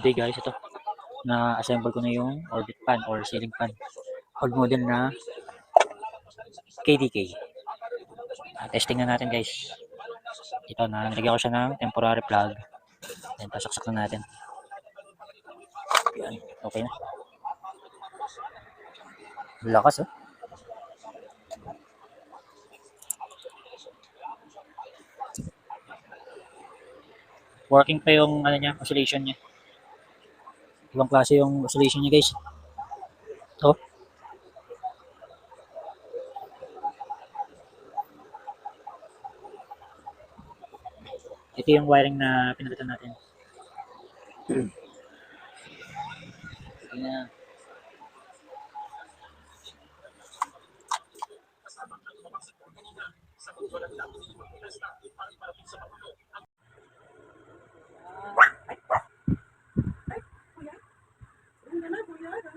day guys, ito. Na-assemble ko na yung orbit fan or ceiling fan. Old model na KDK. Testing na natin guys. Ito na, nilagyan ko siya ng temporary plug. Then, pasaksak na natin. Yan, okay na. Lakas oh. Working pa yung ano niya, oscillation niya. Ibang klase yung oscillation niya guys. Oh. Ito yung wiring na pinalitan natin. Ayan.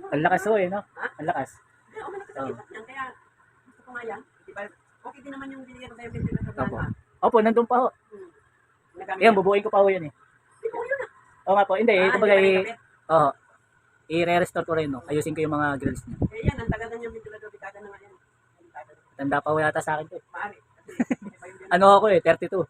Ang lakas ho eh, no? Ang lakas. Kaya gusto ko nga yan. Diba? Okay din naman yung binigyan ko sa'yo ventilator na. Opo. Opo, nandun pa ho. Ayan, bubuuin ko pa ho yan eh. Ito yun ah. Oo nga po, hindi. Kumbaga Oo. i-re-restore ko rin, no? Ayusin ko yung mga grills niya. Eh yan, ang tagal na yung ventilator. Bitada na nga yan. Tanda pa ho yata sa akin to eh. Maaari. Ano ako eh, 32.